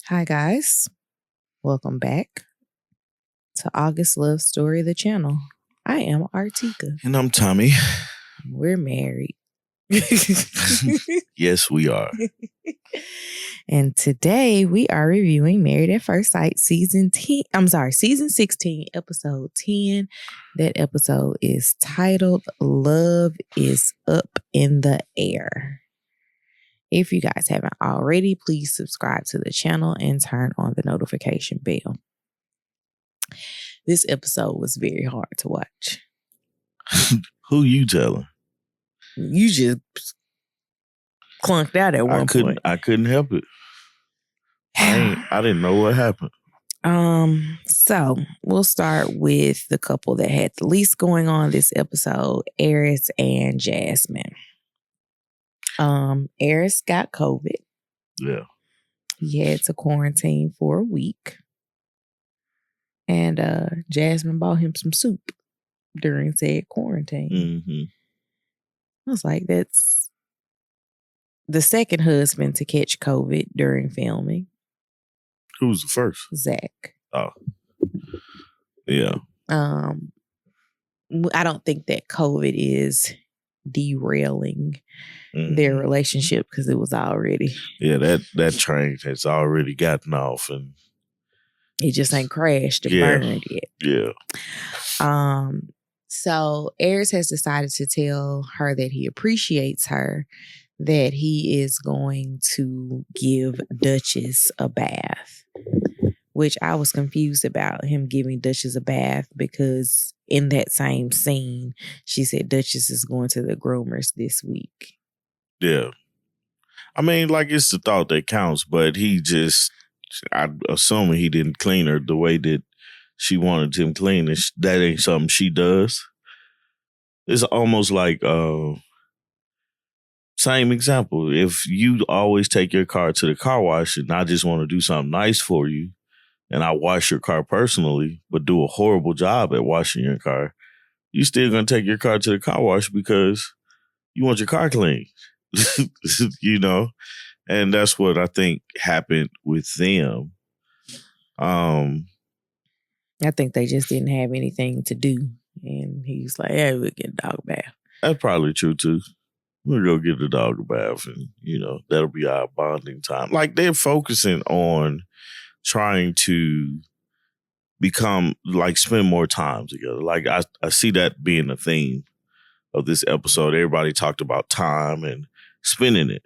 Hi, guys. Welcome back to August Love Story, the channel. I am Artieka. And I'm Tommy. We're married. Yes, we are. And today we are reviewing Married at First Sight season 16, episode 10. That episode is titled Love is Up in the Air. If you guys haven't already, please subscribe to the channel and turn on the notification bell. This episode was very hard to watch. Who you telling? You just clunked out at one point. I couldn't help it. I didn't know what happened. So we'll start with the couple that had the least going on this episode, Eris and Jasmine. Eris got COVID. Yeah. He had to quarantine for a week. And Jasmine bought him some soup during said quarantine. Mm-hmm. I was like, that's the second husband to catch COVID during filming. Who was the first? Zach. Oh. Yeah. I don't think that COVID is derailing their relationship because it was already. Yeah, that train has already gotten off and it just ain't crashed and burned yet. Yeah. So Eris has decided to tell her that he appreciates her, that he is going to give Duchess a bath, which I was confused about him giving Duchess a bath because in that same scene, she said Duchess is going to the groomers this week. Yeah. I mean, like, it's the thought that counts, but I'm assuming he didn't clean her the way that she wanted him clean. That ain't something she does. It's almost like, same example. If you always take your car to the car wash and I just want to do something nice for you, and I wash your car personally, but do a horrible job at washing your car, you still going to take your car to the car wash because you want your car clean, you know? And that's what I think happened with them. I think they just didn't have anything to do. And he was like, hey, we'll get a dog bath. That's probably true too. We'll go get the dog a bath and, that'll be our bonding time. Like, they're focusing on trying to spend more time together. Like, I see that being a theme of this episode. Everybody talked about time and spending it.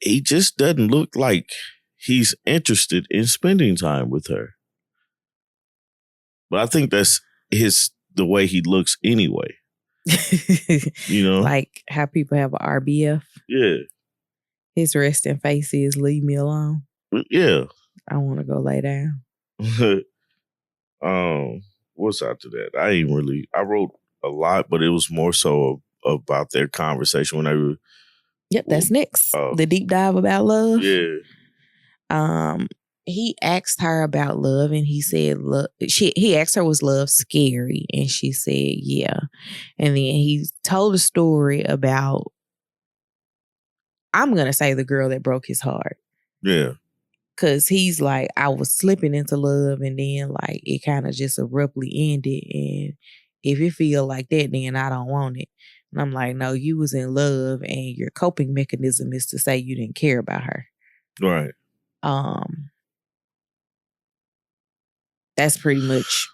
He just doesn't look like he's interested in spending time with her. But I think that's the way he looks anyway. Like how people have an RBF. Yeah. His resting face is leave me alone. Yeah. I want to go lay down. What's after that? I wrote a lot, but it was more so about their conversation when they were. Yep, that's next. The deep dive about love. Yeah. He asked her about love and he said, he asked her, was love scary? And she said, yeah. And then he told a story about, I'm going to say the girl that broke his heart. Yeah. Because he's like, I was slipping into love and then like it kind of just abruptly ended. And if it feel like that, then I don't want it. And I'm like, no, you was in love and your coping mechanism is to say you didn't care about her. Right. That's pretty much.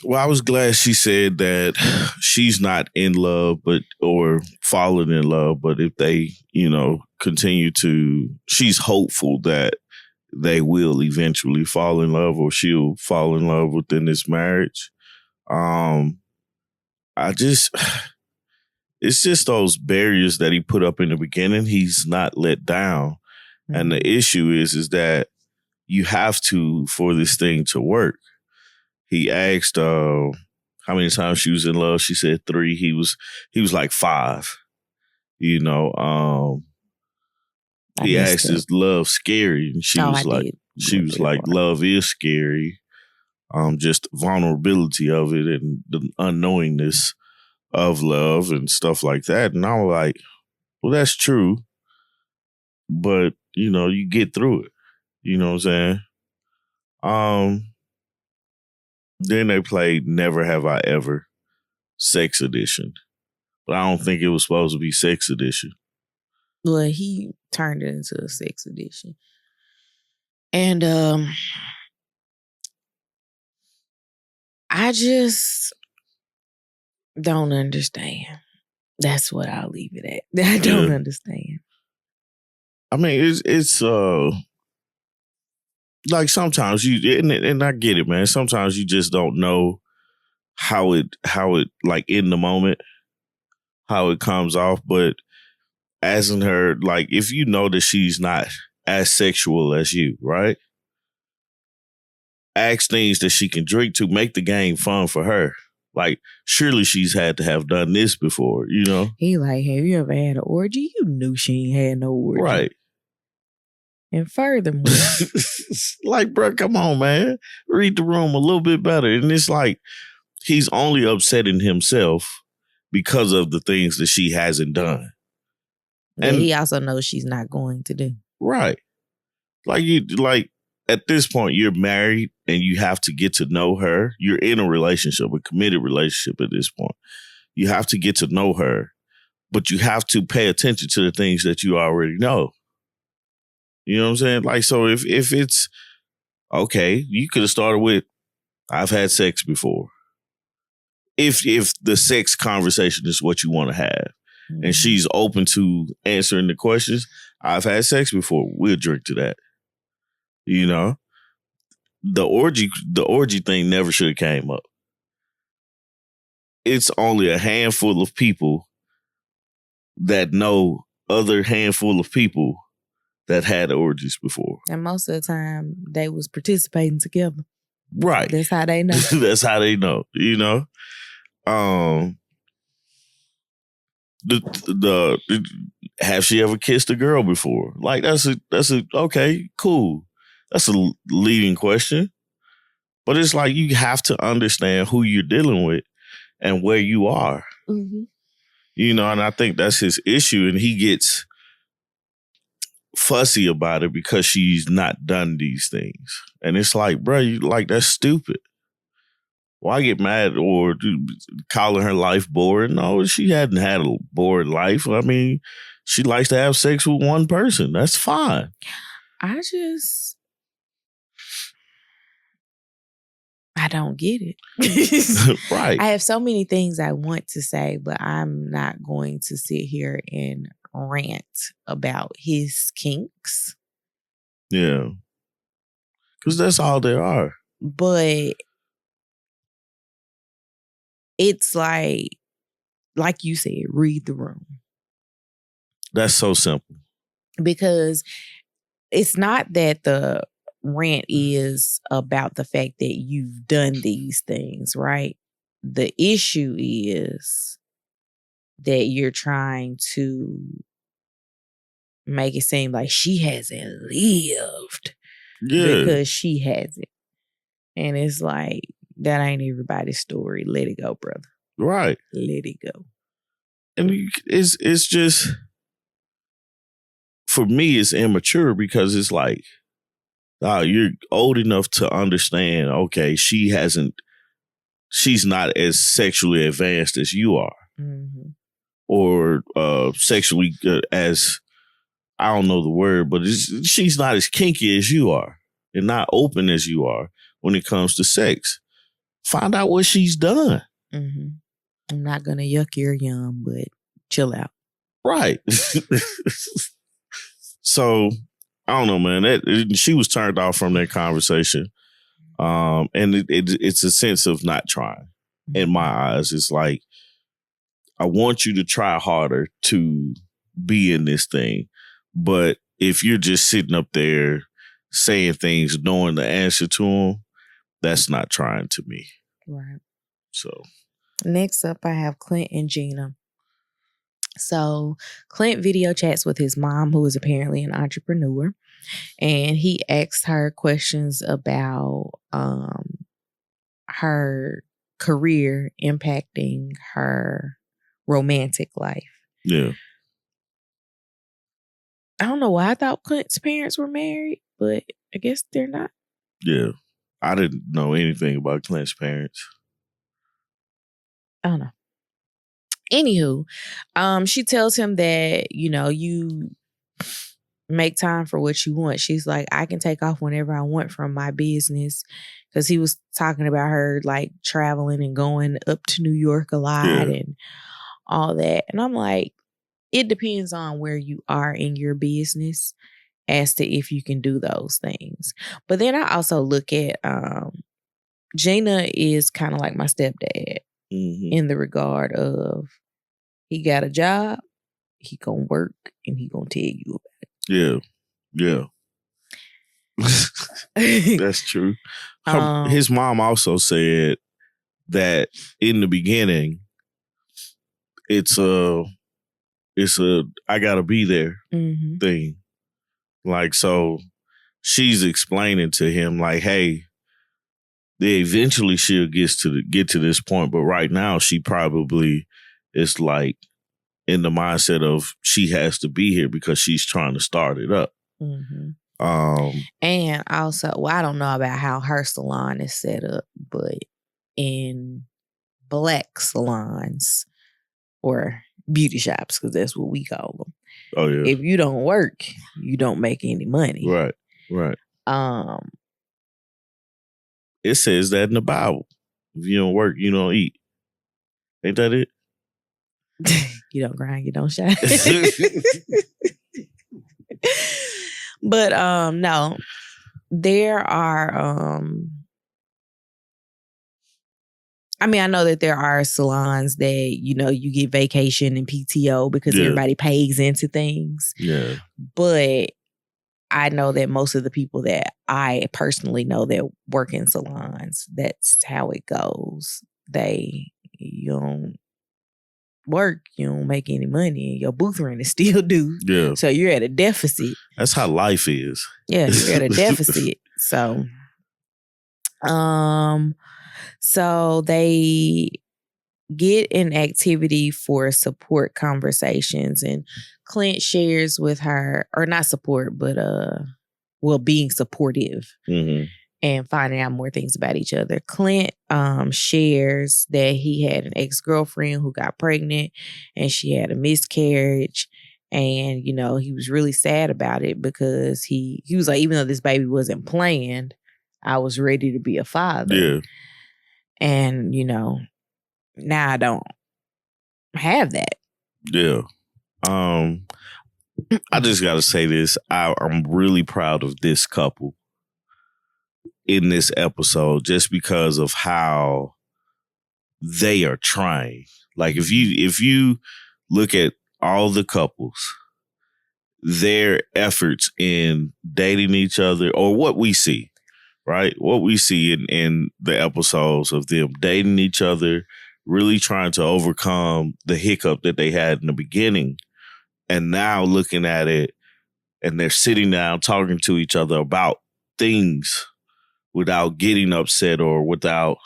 Well, I was glad she said that she's not in love, or falling in love, but if they, continue to, she's hopeful that they will eventually fall in love or she'll fall in love within this marriage. It's just those barriers that he put up in the beginning. He's not let down. Mm-hmm. And the issue is that you have to, for this thing to work. He asked how many times she was in love. She said 3. He was like 5. He asked, is love scary? And she was like, love is scary. Just vulnerability of it and the unknowingness of love and stuff like that. And I was like, well, that's true. but you get through it. You know what I'm saying? Then they played Never Have I Ever, Sex Edition. But I don't think it was supposed to be Sex Edition. Well, he turned it into a sex edition. And I just don't understand. That's what I'll leave it at. I don't understand. I mean, it's like sometimes and I get it, man. Sometimes you just don't know how it like in the moment, how it comes off. But as in her, like if you know that she's not as sexual as you, right? Ask things that she can drink to make the game fun for her. Like, surely she's had to have done this before, He like, have you ever had an orgy? You knew she ain't had no orgy. Right. And furthermore, like, bro, come on, man. Read the room a little bit better. And it's like, he's only upsetting himself because of the things that she hasn't done. And he also knows she's not going to do. Right. Like at this point, you're married and you have to get to know her. You're in a relationship, a committed relationship at this point. You have to get to know her, but you have to pay attention to the things that you already know. You know what I'm saying? Like, so if it's okay, you could have started with, I've had sex before. If the sex conversation is what you want to have, and she's open to answering the questions, I've had sex before. We'll drink to that. The orgy thing never should have came up. It's only a handful of people that know other handful of people that had orgies before. And most of the time, they was participating together. Right. That's how they know. That's how they know, The have she ever kissed a girl before? Like, that's a okay, cool. That's a leading question. But it's like, you have to understand who you're dealing with and where you are. Mm-hmm. And I think that's his issue. And he gets fussy about it because she's not done these things. And it's like, bro, that's stupid. Why get mad or calling her life boring? No, she hadn't had a boring life. I mean, she likes to have sex with one person. That's fine. I don't get it. Right. I have so many things I want to say, but I'm not going to sit here and rant about his kinks. Yeah. Because that's all there are. But it's like you said, read the room. That's so simple. Because it's not that the rant is about the fact that you've done these things, right? The issue is that you're trying to make it seem like she hasn't lived because she hasn't. And it's like, that ain't everybody's story. Let it go, brother. Right. Let it go. And it's just, for me, it's immature because it's like, you're old enough to understand, okay, she's not as sexually advanced as you are. Mm-hmm. Or sexually as, I don't know the word, but she's not as kinky as you are and not open as you are when it comes to sex. Find out what she's done. Mm-hmm. I'm not going to yuck your yum, but chill out. Right. So, I don't know, man. She was turned off from that conversation. And it's a sense of not trying. In my eyes, it's like, I want you to try harder to be in this thing. But if you're just sitting up there saying things, knowing the answer to them, that's not trying to me. Right. So. Next up, I have Clint and Gina. So Clint video chats with his mom, who is apparently an entrepreneur. And he asked her questions about her career impacting her romantic life. Yeah. I don't know why I thought Clint's parents were married, but I guess they're not. Yeah. I didn't know anything about Clint's parents. I don't know. Anywho, she tells him that, you make time for what you want. She's like, I can take off whenever I want from my business. Because he was talking about her like traveling and going up to New York a lot and all that. And I'm like, it depends on where you are in your business as to if you can do those things. But then I also look at Gina is kind of like my stepdad in the regard of he got a job, he gonna work, and he gonna tell you about it. Yeah. That's true. His mom also said that in the beginning, it's a I gotta be there thing. Like, so she's explaining to him like, hey, eventually she'll get to this point, but right now she probably is like in the mindset of she has to be here because she's trying to start it up. And also, I don't know about how her salon is set up, but in black salons or beauty shops, because that's what we call them. Oh yeah. If you don't work, you don't make any money. Right. It says that in the Bible. If you don't work, you don't eat. Ain't that it? You don't grind, you don't shine. But no, there are I mean, I know that there are salons that, you get vacation and PTO because everybody pays into things. Yeah. But I know that most of the people that I personally know that work in salons, that's how it goes. You don't work, you don't make any money, and your booth rent is still due. Yeah. So you're at a deficit. That's how life is. Yeah, you're at a deficit. So they get an activity for support conversations, and Clint shares with her, or not support, but being supportive and finding out more things about each other. Clint shares that he had an ex-girlfriend who got pregnant and she had a miscarriage. And, he was really sad about it because he was like, even though this baby wasn't planned, I was ready to be a father. Yeah. And, now I don't have that. Yeah. I just got to say this. I'm really proud of this couple in this episode just because of how they are trying. Like if you look at all the couples, their efforts in dating each other, or what we see, right? What we see in the episodes of them dating each other, really trying to overcome the hiccup that they had in the beginning. And now looking at it and they're sitting down talking to each other about things without getting upset or without,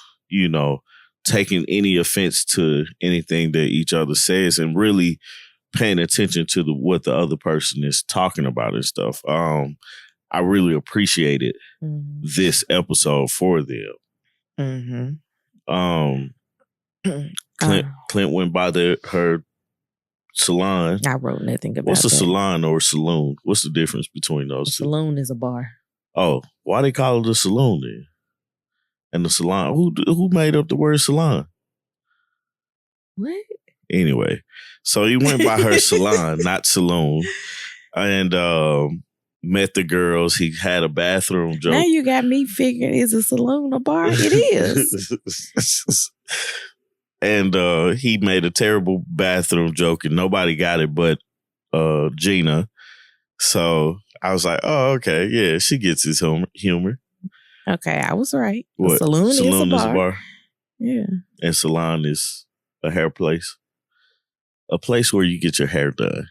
taking any offense to anything that each other says and really paying attention to what the other person is talking about and stuff. I really appreciated this episode for them. Clint went by her salon. I wrote nothing about What's a that. salon or saloon? What's the difference between those two? Saloon is a bar. Oh, why they call it a saloon then? And the salon, who made up the word salon? What? Anyway, so he went by her salon, not saloon, and met the girls. He had a bathroom joke. Now you got me figuring, is a saloon a bar? It is. And he made a terrible bathroom joke and nobody got it but Gina. So I was like, oh, okay. Yeah, she gets his humor. Okay, I was right. What? A saloon is a bar. Yeah. And salon is a hair place. A place where you get your hair done.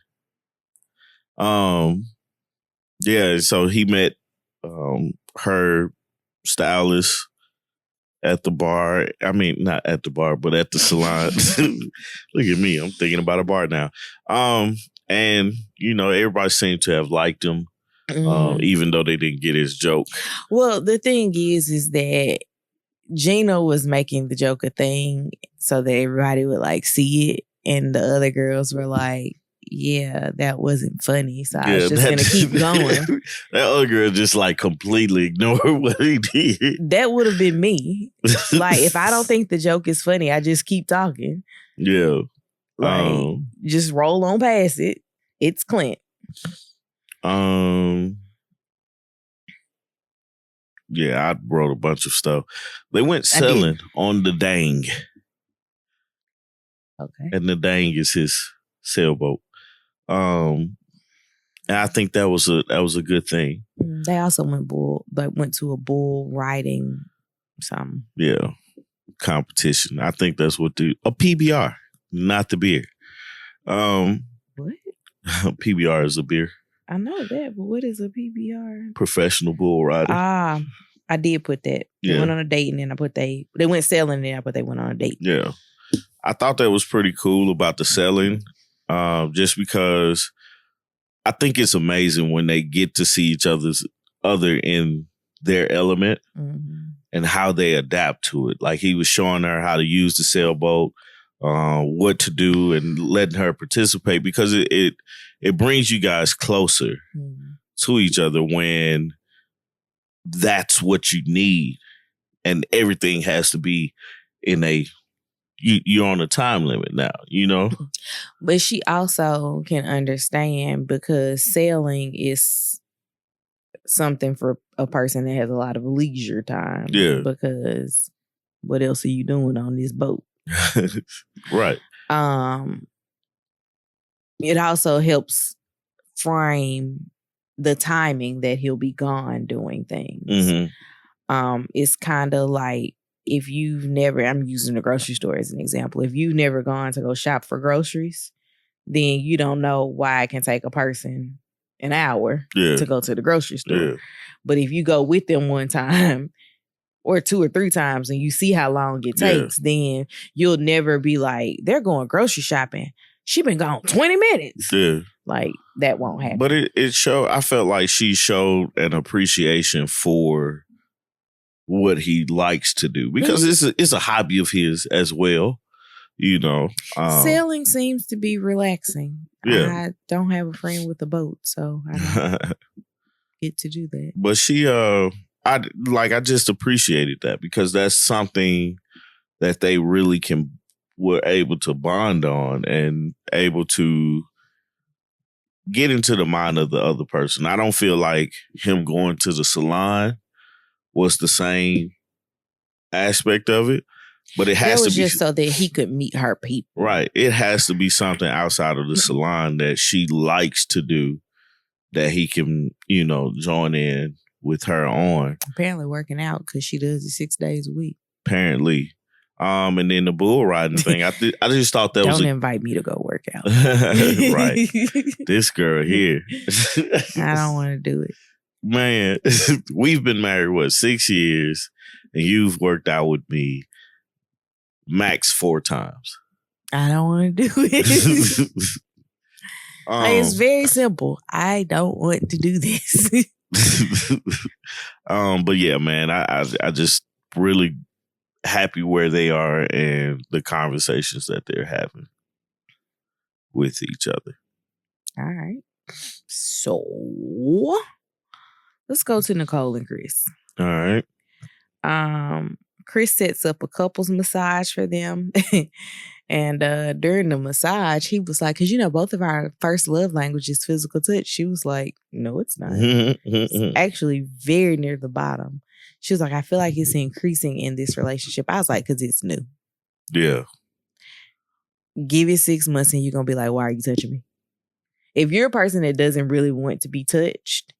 Yeah, so he met her stylist at the bar. I mean, not at the bar, but at the salon. Look at me. I'm thinking about a bar now. And, everybody seemed to have liked him, even though they didn't get his joke. Well, the thing is that Gina was making the joke a thing so that everybody would like see it. And the other girls were like, yeah, that wasn't funny. So I was just going to keep going. That other girl just like completely ignored what he did. That would have been me. Like, if I don't think the joke is funny, I just keep talking. Yeah. Like, just roll on past it. It's Clint. Yeah, I wrote a bunch of stuff. They went sailing on the Dang. Okay. And the Dang is his sailboat. And I think that was a good thing. They also went to a bull riding something. Yeah. Competition. I think that's what a PBR, not the beer. What? PBR is a beer. I know that, but what is a PBR? Professional bull rider. I did put that. Yeah. They went on a date and then I put they went sailing and then I put they went on a date. Yeah. I thought that was pretty cool about the selling, just because I think it's amazing when they get to see each other in their element and how they adapt to it. Like he was showing her how to use the sailboat, what to do, and letting her participate because it brings you guys closer to each other when that's what you need, and everything has to be in you're on a time limit now, But she also can understand because sailing is something for a person that has a lot of leisure time. Yeah. Because what else are you doing on this boat? Right. It also helps frame the timing that he'll be gone doing things. It's kind of like if you've never, I'm using the grocery store as an example. If you've never gone to go shop for groceries, then you don't know why it can take a person an hour to go to the grocery store. Yeah. But if you go with them one time or 2 or 3 times and you see how long it takes, then you'll never be like, they're going grocery shopping. She been gone 20 minutes. Yeah. Like, that won't happen. But it showed, I felt like she showed an appreciation for what he likes to do because it's a hobby of his as well, Sailing seems to be relaxing. I don't have a friend with a boat, so I don't get to do that. But she, I just appreciated that because that's something that they really were able to bond on and able to get into the mind of the other person. I don't feel like him going to the salon was the same aspect of it, but it has to be just so that he could meet her people. Right. It has to be something outside of the salon that she likes to do that he can, join in with her on. Apparently working out because she does it 6 days a week. Apparently. And then the bull riding thing, I just thought that Don't invite me to go work out. Right. This girl here. I don't want to do it. Man, we've been married, 6 years, and you've worked out with me max 4 times. I don't want to do it. It's very simple. I don't want to do this. But yeah, man, I just really happy where they are and the conversations that they're having with each other. All right. So let's go to Nicole and Chris. All right. Chris sets up a couples massage for them. And during the massage, he was like, because both of our first love language is physical touch. She was like, no, it's not. It's actually very near the bottom. She was like, I feel like it's increasing in this relationship. I was like, because it's new. Yeah. Give it 6 months and you're going to be like, why are you touching me? If you're a person that doesn't really want to be touched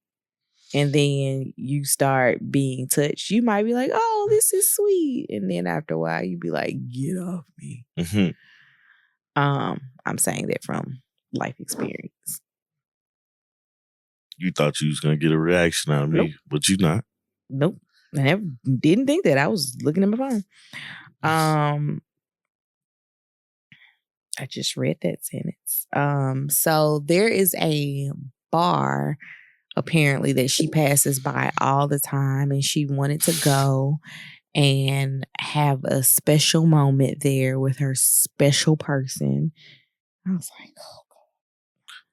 and then you start being touched, you might be like, oh, this is sweet. And then after a while, you'd be like, get off me. I'm saying that from life experience. You thought you was going to get a reaction out of me, but you're not. Nope. I didn't think that. I was looking at my phone. I just read that sentence. So there is a bar apparently that she passes by all the time, and she wanted to go and have a special moment there with her special person. I was like, oh God.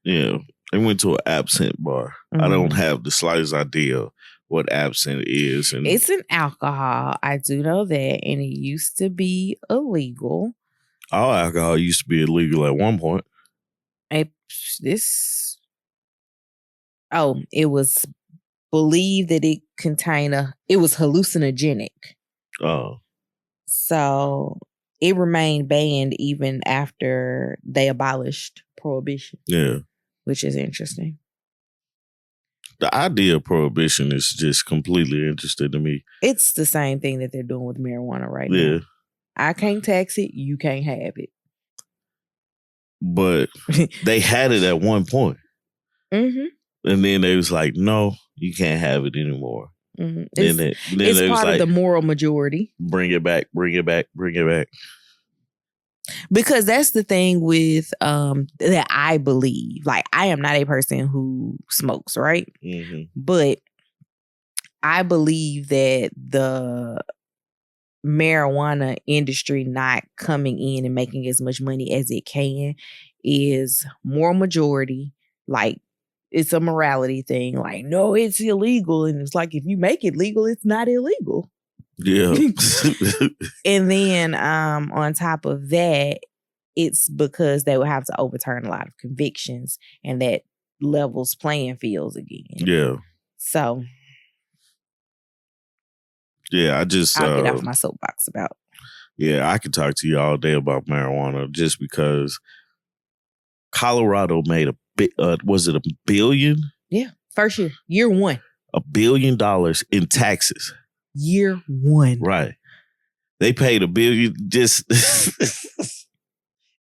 Yeah. They went to an absinthe bar. I don't have the slightest idea what absinthe is. And it's an alcohol. I do know that. And it used to be illegal. all alcohol used to be illegal at one point. It was believed that it contained it was hallucinogenic. Oh. So it remained banned even after they abolished prohibition. Yeah. Which is interesting. The idea of prohibition is just completely interesting to me. It's the same thing that they're doing with marijuana right now. I can't tax it. You can't have it. But they had it at one point. Mm-hmm. And then they was like, no, you can't have it anymore. Mm-hmm. It's part of the moral majority. Bring it back, bring it back, bring it back. Because that's the thing with that I believe. Like, I am not a person who smokes, right? Mm-hmm. But I believe that the marijuana industry not coming in and making as much money as it can is moral majority. Like, it's a morality thing. Like, no, it's illegal. And it's like, if you make it legal, it's not illegal. Yeah. And then on top of that, it's because they would have to overturn a lot of convictions, and that levels playing fields again. Yeah. So yeah, I'll get off my soapbox about. Yeah, I could talk to you all day about marijuana just because Colorado made was it $1 billion? Yeah, first year one. $1 billion in taxes. Year one. Right. They paid $1 billion just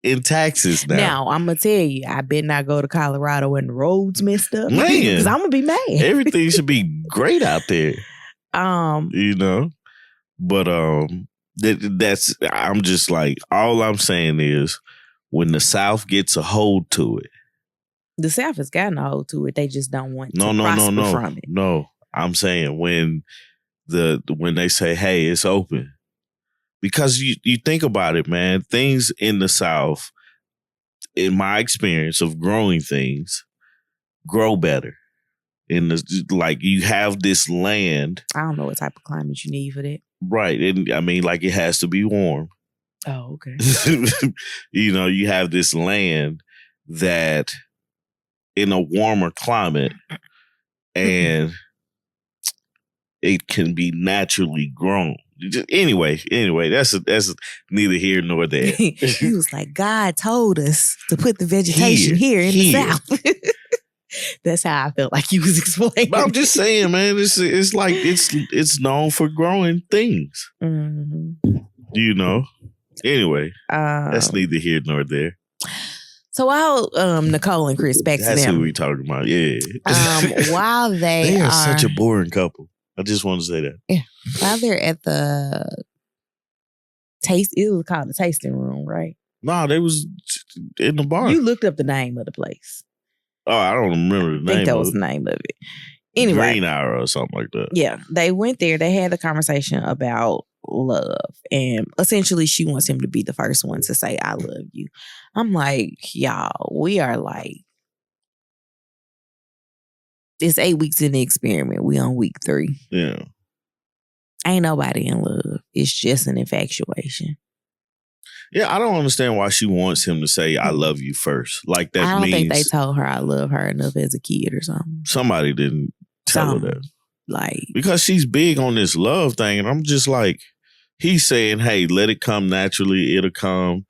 in taxes now. Now, I'm going to tell you, I better not go to Colorado when the roads messed up. Man. Because I'm going to be mad. Everything should be great out there. You know? But that's, I'm just like, all I'm saying is when the South gets a hold to it. The South has gotten a hold to it. They just don't want to prosper from it. No, I'm saying when they say, hey, it's open. Because you think about it, man, things in the South, in my experience of growing things, grow better. Like you have this land. I don't know what type of climate you need for that. Right. And I mean, like it has to be warm. Oh, okay. You have this land that in a warmer climate and it can be naturally grown. Anyway, that's neither here nor there. He was like, God told us to put the vegetation here in the South. That's how I felt like he was explaining. But I'm just saying, man, it's like it's known for growing things. Mm-hmm. Anyway, that's neither here nor there. So while Nicole and Chris, back to them. That's who we talking about, yeah. While they are such a boring couple. I just want to say that. Yeah. While they're at the it was called the tasting room, right? No, they was in the bar. You looked up the name of the place. Oh, I don't remember the name. I think that was the name of it. Anyway. Green Hour or something like that. Yeah. They went there. They had a conversation about love. And essentially she wants him to be the first one to say, I love you. I'm like, y'all, we are like, it's 8 weeks in the experiment. We on week 3. Yeah. Ain't nobody in love. It's just an infatuation. Yeah, I don't understand why she wants him to say, I love you first. Like that means... I don't think they told her I love her enough as a kid or something. Somebody didn't tell her that. Like... Because she's big on this love thing. And I'm just like, he's saying, hey, let it come naturally. It'll come.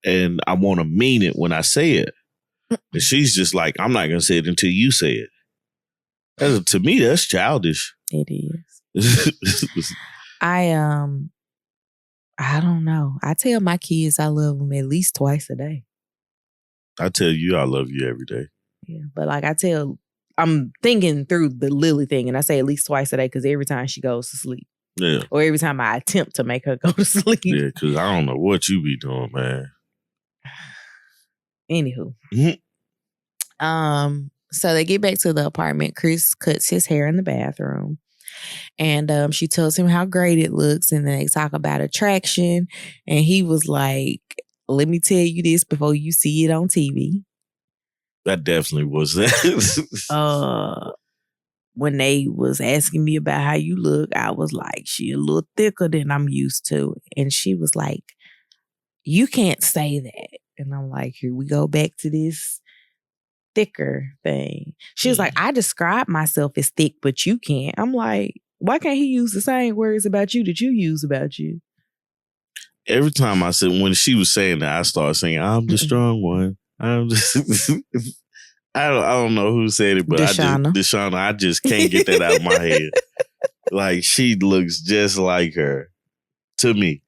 And I want to mean it when I say it. And she's just like, I'm not going to say it until you say it. To me, that's childish. It is. I don't know. I tell my kids I love them at least twice a day. I tell you I love you every day. Yeah, but like I'm thinking through the Lily thing, and I say at least twice a day because every time she goes to sleep. Yeah. Or every time I attempt to make her go to sleep. Yeah, because I don't know what you be doing, man. Anywho. Mhm. So they get back to the apartment. Chris cuts his hair in the bathroom. And she tells him how great it looks. And then they talk about attraction. And he was like, let me tell you this before you see it on TV. That definitely was that. When they was asking me about how you look, I was like, she a little thicker than I'm used to. And she was like, you can't say that. And I'm like, here we go back to this thicker thing. She was like, I describe myself as thick, but you can't. I'm like, why can't he use the same words about you that you use about you? Every time I said, when she was saying that, I started saying, I'm the strong one. I'm just, I don't know who said it, but Deshauna, I just can't get that out of my head. Like, she looks just like her. To me.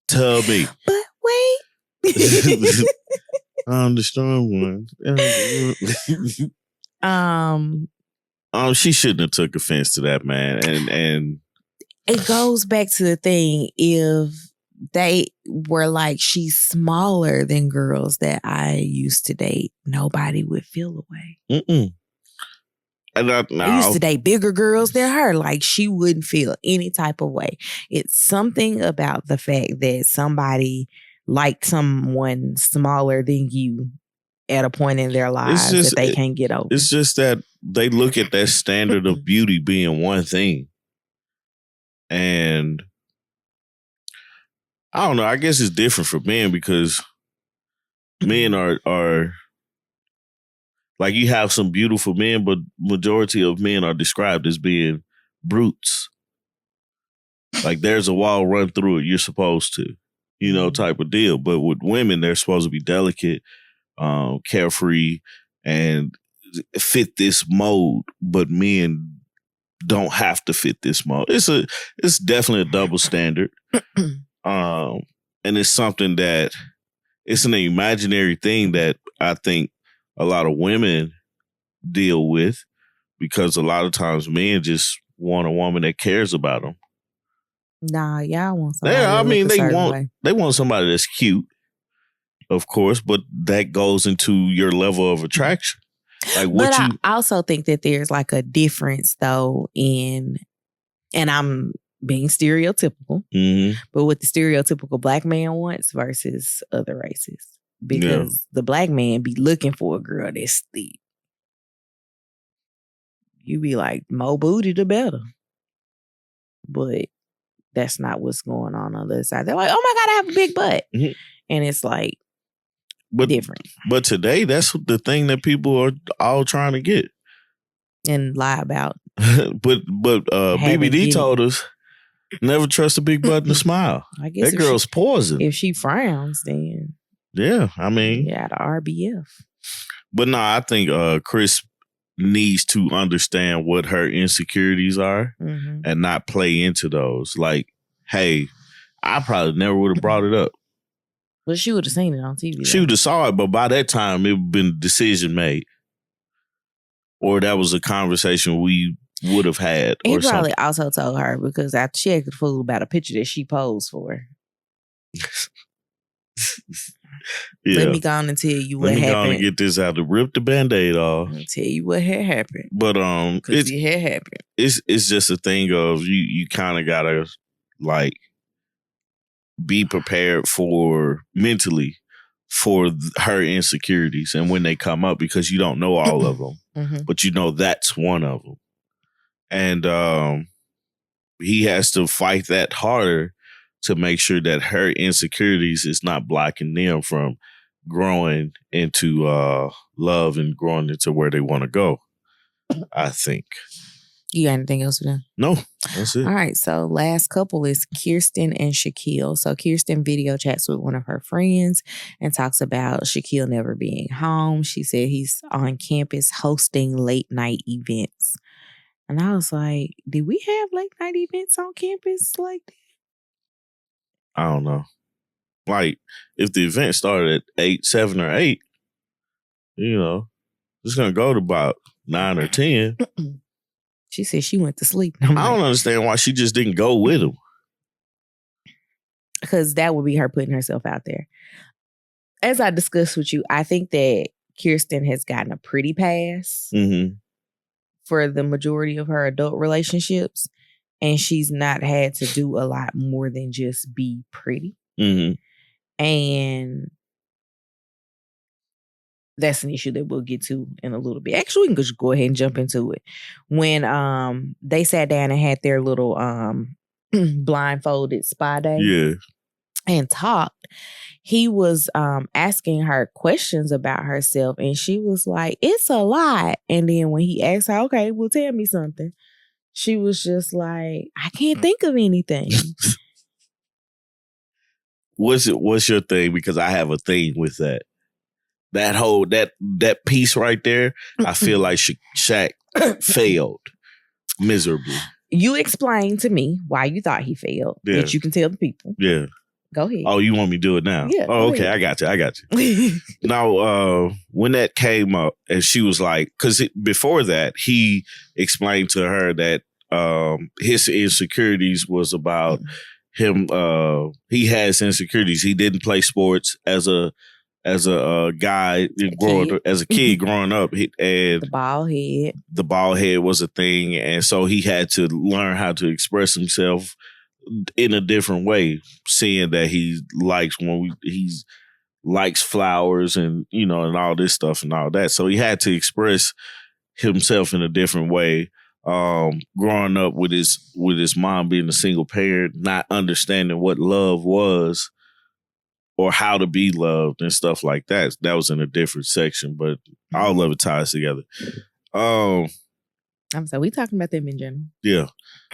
But wait. I'm the strong one. She shouldn't have took offense to that, man. And it goes back to the thing, if they were like, she's smaller than girls that I used to date, nobody would feel away. And I used to date bigger girls than her. Like, she wouldn't feel any type of way. It's something about the fact that somebody liked someone smaller than you at a point in their lives that they can't get over. It's just that they look at that standard of beauty being one thing. And I don't know, I guess it's different for men because men are like, you have some beautiful men, but majority of men are described as being brutes. Like, there's a wall, run through it, you're supposed to, type of deal. But with women, they're supposed to be delicate, carefree, and fit this mold. But men don't have to fit this mold. It's definitely a double standard. And it's something that, it's an imaginary thing that I think a lot of women deal with, because a lot of times men just want a woman that cares about them. Nah, y'all want somebody. They want somebody that's cute, of course, but that goes into your level of attraction. Like, I also think that there's like a difference though and I'm being stereotypical, but what the stereotypical black man wants versus other races. Because the black man be looking for a girl that's thick. You be like, more booty the better. But that's not what's going on the other side. They're like, oh my God, I have a big butt. And it's like, different. But today, that's the thing that people are all trying to get. And lie about. but BBD told us, never trust a big butt and a smile. I guess that girl's poison. If she frowns, then... Yeah, I mean... Yeah, the RBF. But no, I think Chris needs to understand what her insecurities are and not play into those. Like, hey, I probably never would have brought it up. But she would have seen it on TV. She would have saw it, but by that time, it would have been a decision made. Or that was a conversation we would have had. He probably also told her, because after she acted a fool about a picture that she posed for. Let me go on and tell you what happened. Let me go on and get this out to rip the Band-Aid off. Let me tell you what had happened. But because it had happened. It's just a thing of you kind of gotta like be prepared for mentally for her insecurities and when they come up, because you don't know all of them, but you know that's one of them, and he has to fight that harder to make sure that her insecurities is not blocking them from growing into love and growing into where they want to go, I think. You got anything else for them? No, that's it. All right, so last couple is Kirsten and Shaquille. So Kirsten video chats with one of her friends and talks about Shaquille never being home. She said he's on campus hosting late night events. And I was like, did we have late night events on campus like that? I don't know. Like, if the event started at 7 or 8, it's going to go to about 9 or 10. She said she went to sleep. I don't understand why she just didn't go with him. Because that would be her putting herself out there. as I discussed with you, I think that Kirsten has gotten a pretty pass for the majority of her adult relationships, and she's not had to do a lot more than just be pretty. And that's an issue that we'll get to in a little bit. Actually, we can just go ahead and jump into it. When they sat down and had their little blindfolded spa day and talked, he was asking her questions about herself, and she was like, it's a lot. And then when he asked her, okay, well, tell me something, she was just like, I can't think of anything. What's your thing? Because I have a thing with that. That whole that piece right there, I feel like Shaq failed miserably. You explained to me why you thought he failed. That you can tell the people. Yeah. Go ahead. Oh, you want me to do it now? Yeah. Oh, okay. I got you. Now, when that came up, and she was like, because before that, he explained to her that his insecurities was about him. He has insecurities. He didn't play sports as a guy as a kid growing up, and the bald head was a thing, and so he had to learn how to express himself in a different way, seeing that he likes likes flowers and and all this stuff and all that. So he had to express himself in a different way. Growing up with his mom being a single parent, not understanding what love was or how to be loved and stuff like that. That was in a different section, but all of it ties together. I'm sorry, we talking about them in general. Yeah.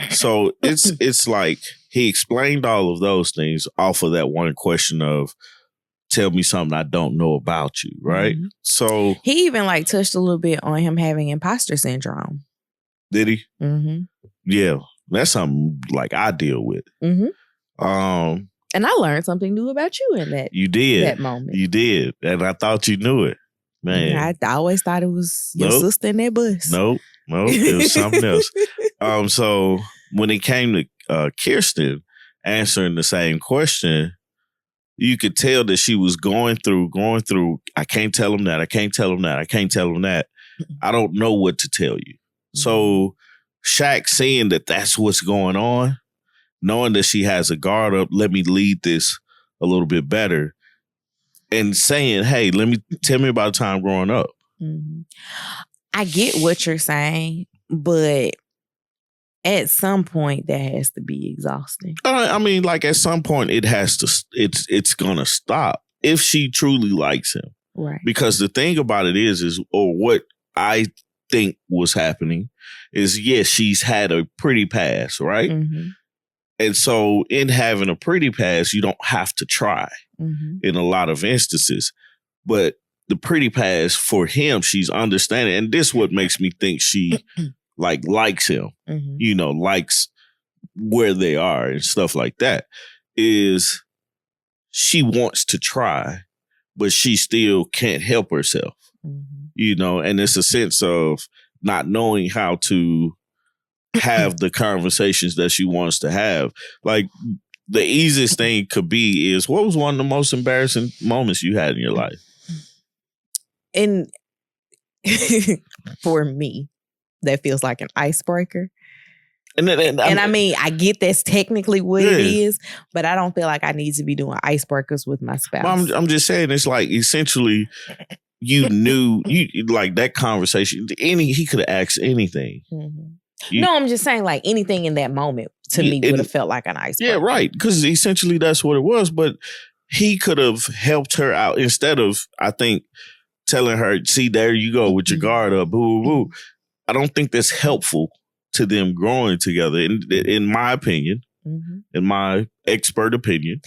So it's like he explained all of those things off of that one question of, tell me something I don't know about you, right? So he even touched a little bit on him having imposter syndrome. Did he? Yeah. That's something I deal with. And I learned something new about you in that. You did. That moment. You did. And I thought you knew it. Man. I always thought it was your sister in that bus. Nope. It was something else. So when it came to Kirsten answering the same question, you could tell that she was going through, I can't tell him that. I can't tell him that. I can't tell him that. I don't know what to tell you. So Shaq seeing that that's what's going on, knowing that she has a guard up, let me lead this a little bit better, and saying, hey, tell me about a time growing up. I get what you're saying, but at some point that has to be exhausting. I mean, at some point it has to, it's gonna stop if she truly likes him. Right. Because the thing about it is what I think was happening is, yes, she's had a pretty past, right? And so in having a pretty past, you don't have to try in a lot of instances. But the pretty past for him, she's understanding. And this what makes me think she likes him, likes where they are and stuff like that, is she wants to try, but she still can't help herself, and it's a sense of not knowing how to have the conversations that she wants to have. The easiest thing could be is, what was one of the most embarrassing moments you had in your life? And for me, that feels like an icebreaker. And I mean, I get that's technically what it is, but I don't feel like I need to be doing icebreakers with my spouse. Well, I'm just saying, it's essentially you knew that conversation. He could have asked anything. No, I'm just saying anything in that moment to me would have felt like an icebreaker. Yeah, right. Because essentially that's what it was. But he could have helped her out instead of, I think, telling her, see, there you go with your guard up, boo, boo, boo. I don't think that's helpful to them growing together, in my opinion, in my expert opinion.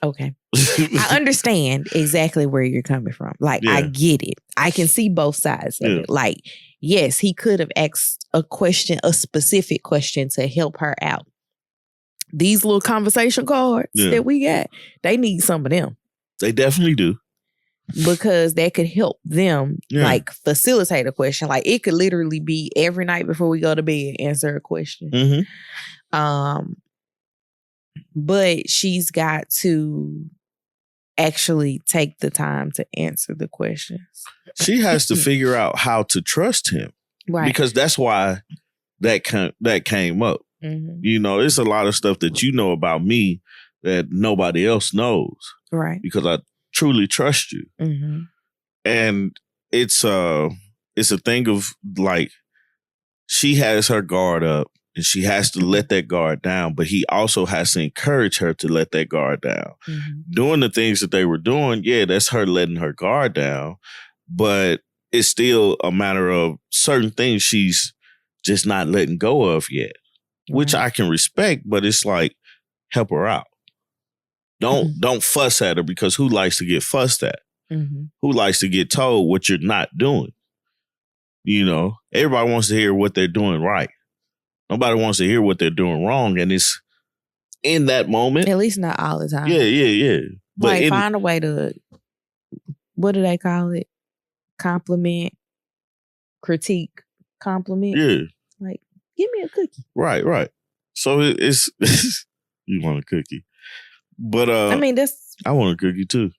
Okay. I understand exactly where you're coming from. I get it. I can see both sides of it. Yes, he could have asked a specific question to help her out. These little conversation cards that we got, they need some of them. They definitely do. Because that could help them facilitate a question. It could literally be every night before we go to bed, answer a question. But she's got to actually take the time to answer the questions. She has to figure out how to trust him. Right. Because that's why that came up. Mm-hmm. You know, it's a lot of stuff that you know about me that nobody else knows. Right. Because I truly trust you. Mm-hmm. And it's a thing of like, she has her guard up and she has to let that guard down, but he also has to encourage her to let that guard down. Mm-hmm. Doing the things that they were doing, yeah, that's her letting her guard down, but it's still a matter of certain things she's just not letting go of yet, which I can respect, but it's like, help her out. Don't fuss at her, because who likes to get fussed at? Mm-hmm. Who likes to get told what you're not doing? You know, everybody wants to hear what they're doing right. Nobody wants to hear what they're doing wrong. And it's in that moment. At least not all the time. Yeah. But like, find a way to, what do they call it? Compliment, critique, compliment. Yeah. Like, give me a cookie. Right. So it's you want a cookie. But I mean, I want a cookie too.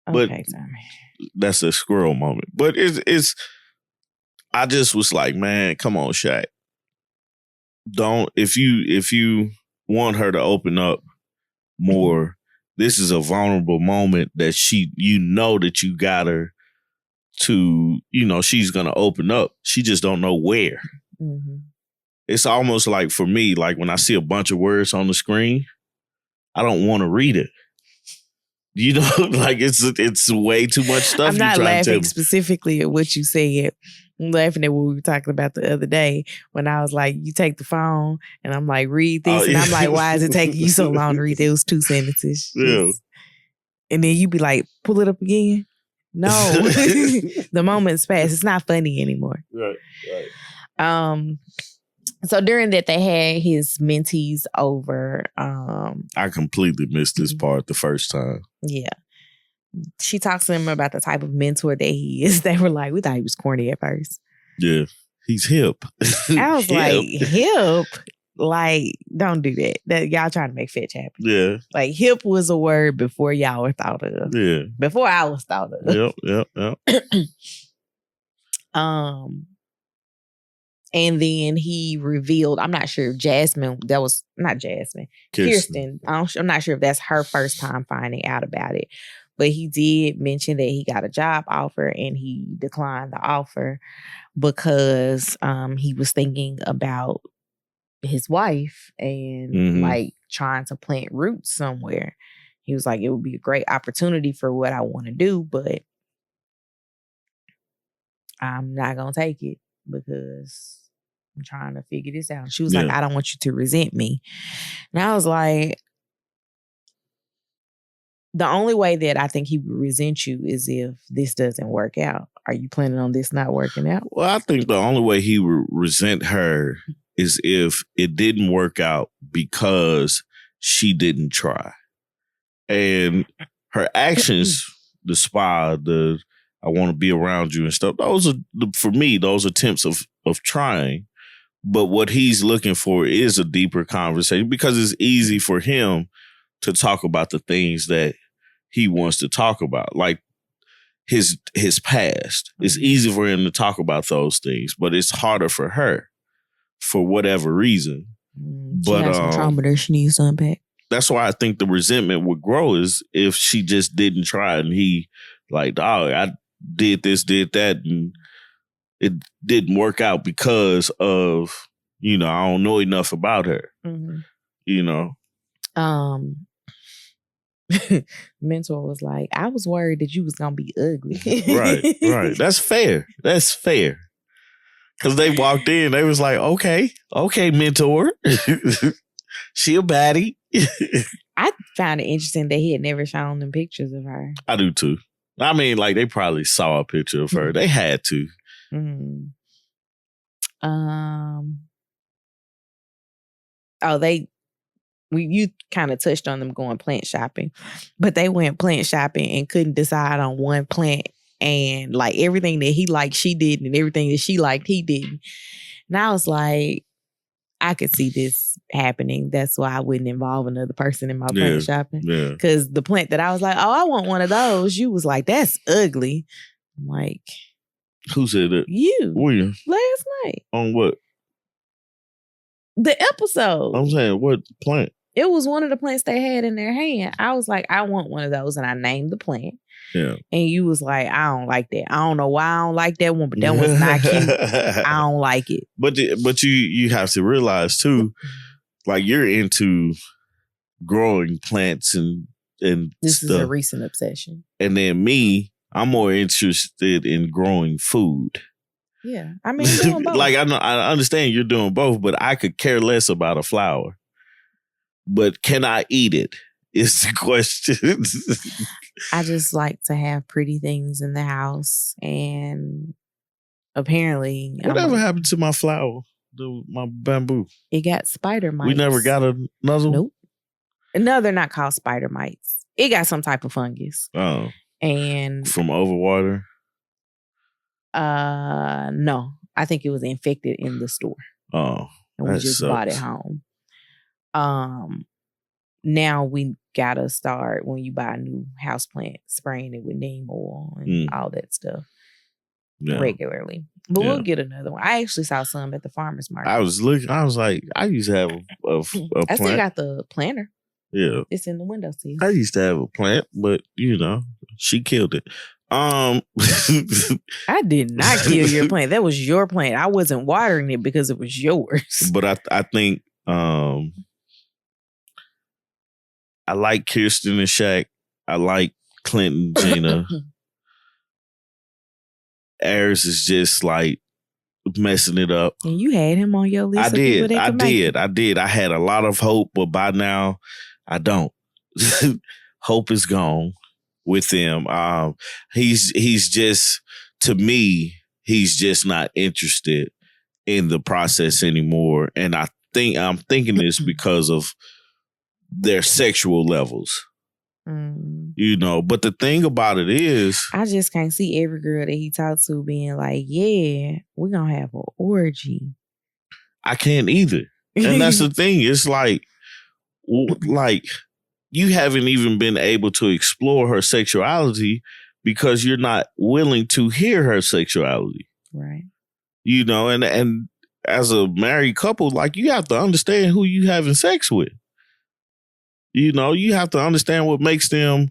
But okay, Tommy. That's a squirrel moment. But it's I just was like, man, come on, Shaq. Don't, if you want her to open up more, this is a vulnerable moment that you know that you got her to, you know, she's gonna open up. She just don't know where. Mm-hmm. It's almost like, for me, like when I see a bunch of words on the screen, I don't want to read it. You know, like it's way too much stuff. I'm not laughing specifically at what you said. I'm laughing at what we were talking about the other day when I was like, you take the phone and I'm like, read this. And I'm like, why is it taking you so long to read? There was 2 sentences. Yeah. And then you be like, pull it up again. No, the moment's passed. It's not funny anymore. Right. So during that, they had his mentees over. I completely missed this part the first time. Yeah. She talks to him about the type of mentor that he is. They were like, we thought he was corny at first. Yeah. He's hip. I was like, hip? Like, don't do that. That y'all trying to make fetch happen. Yeah. Like, hip was a word before y'all were thought of. Yeah. Before I was thought of. Yep. And then he revealed, I'm not sure if Jasmine, that was not Jasmine, Kirsten. I'm not sure if that's her first time finding out about it. But he did mention that he got a job offer and he declined the offer because he was thinking about his wife and like trying to plant roots somewhere. He was like, it would be a great opportunity for what I want to do, but I'm not going to take it because I'm trying to figure this out. She was like, I don't want you to resent me. And I was like, the only way that I think he would resent you is if this doesn't work out. Are you planning on this not working out? Well, I think the only way he would resent her is if it didn't work out because she didn't try. And her actions, the spy, I want to be around you and stuff, those are, for me, those attempts of trying. But what he's looking for is a deeper conversation, because it's easy for him to talk about the things that he wants to talk about, like his past. It's easy for him to talk about those things, but it's harder for her for whatever reason. She has some trauma that she needs to unpack. That's why I think the resentment would grow, is if she just didn't try and he like, dog, I did this, did that, and it didn't work out because of, you know, I don't know enough about her. You know? Mentor was like, I was worried that you was gonna be ugly. Right. That's fair. Because they walked in, they was like, okay, mentor. She a baddie. I found it interesting that he had never shown them pictures of her. I do too. I mean, like, they probably saw a picture of her. They had to. You kind of touched on them going plant shopping, but they went plant shopping and couldn't decide on one plant, and like everything that he liked, she did, and everything that she liked, he didn't. And I was like, I could see this happening. That's why I wouldn't involve another person in my Yeah, plant shopping. yeah. Because the plant that I was like, oh, I want one of those. You was like, that's ugly. I'm like, Who said that? you. William. Last night. On what? The episode. I'm saying, what plant? It was one of the plants they had in their hand. I was like, I want one of those. And I named the plant. Yeah. And you was like, I don't like that. I don't know why I don't like that one, but that one's not cute. I don't like it. But you have to realize too, like you're into growing plants and this stuff. is a recent obsession. And then me, I'm more interested in growing food. Yeah. I mean, I'm doing both. Like I understand you're doing both, but I could care less about a flower. But can I eat it? Is the question. I just like to have pretty things in the house, and apparently, whatever happened to my flower, my bamboo? It got spider mites. We never got another one? Nope. No, they're not called spider mites. It got some type of fungus. Oh, and from overwater? No, I think it was infected in the store. Oh, and we just bought it home. Now we gotta start when you buy a new houseplant, spraying it with neem oil and all that stuff regularly. But we'll get another one. I actually saw some at the farmer's market. I was like, I used to have a plant. I still got the planter. Yeah, it's in the windowsill. I used to have a plant, but she killed it. I did not kill your plant. That was your plant. I wasn't watering it because it was yours. But I think I like Kirsten and Shaq. I like Clinton, Gina. Ayers is just like messing it up. And you had him on your list. I did. I had a lot of hope, but by now I don't. Hope is gone with him. He's just, to me, he's just not interested in the process anymore. And I'm thinking this because of their sexual levels. But the thing about it is, I just can't see every girl that he talked to being like, yeah, we're gonna have an orgy. I can't either. And that's the thing. It's like you haven't even been able to explore her sexuality because you're not willing to hear her sexuality. Right. And as a married couple, like, you have to understand who you having sex with. You have to understand what makes them,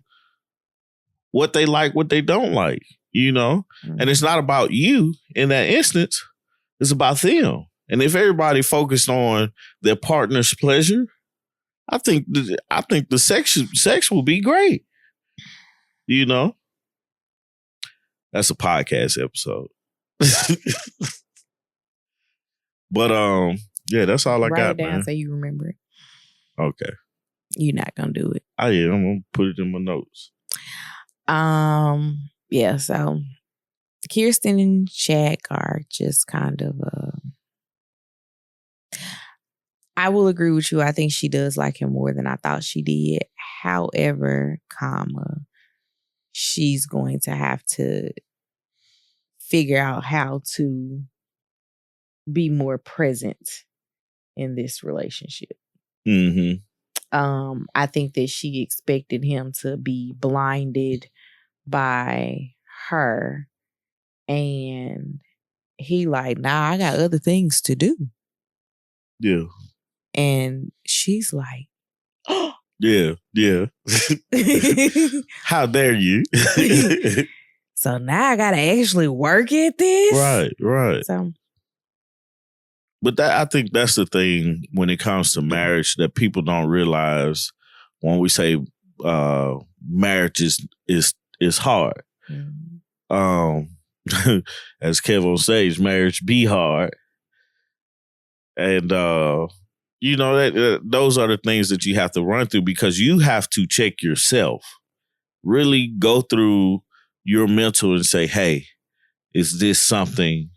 what they like, what they don't like, And it's not about you in that instance. It's about them. And if everybody focused on their partner's pleasure, I think the sex will be great. That's a podcast episode. But yeah, that's all I got. Write it down, man. so you remember it. Okay. You're not gonna do it. I am. I'm gonna put it in my notes. Yeah. So Kirsten and Shaq are just kind of. I will agree with you. I think she does like him more than I thought she did. However, she's going to have to figure out how to be more present in this relationship. Mm-hmm. I think that she expected him to be blinded by her, and he like, nah, I got other things to do. Yeah. And she's like, oh. Yeah. How dare you? So now I gotta actually work at this? Right. So, but I think that's the thing when it comes to marriage that people don't realize when we say marriage is hard. Mm-hmm. As Kevin says, marriage be hard. And those are the things that you have to run through, because you have to check yourself. Really go through your mental and say, hey, is this something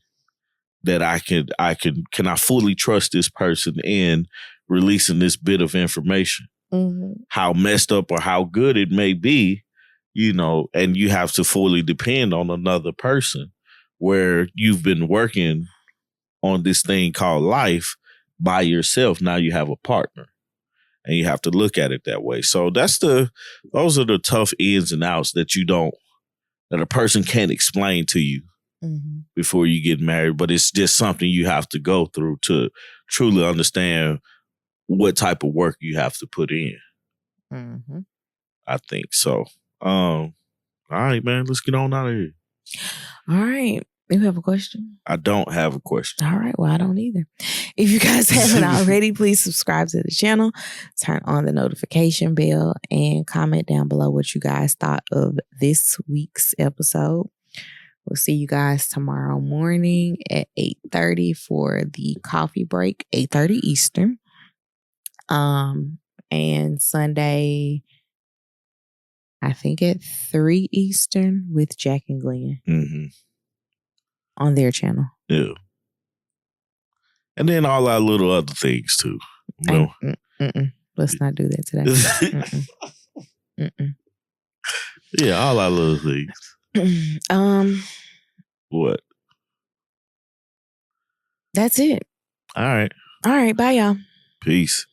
that can I fully trust this person in releasing this bit of information? Mm-hmm. How messed up or how good it may be, and you have to fully depend on another person where you've been working on this thing called life by yourself. Now you have a partner. And you have to look at it that way. So those are the tough ins and outs that that a person can't explain to you before you get married. But it's just something you have to go through to truly understand what type of work you have to put in. I think so. All right, man, let's get on out of here. All right. You have a question? I don't have a question. All right. Well, I don't either. If you guys haven't already, please subscribe to the channel, turn on the notification bell, and comment down below what you guys thought of this week's episode. We'll see you guys tomorrow morning at 8:30 for the coffee break, 8:30 Eastern. And Sunday, I think at 3 Eastern with Jack and Glenn on their channel. Yeah. And then all our little other things too. You know? Let's not do that today. Yeah, all our little things. What? That's it. All right. All right. Bye, y'all. Peace.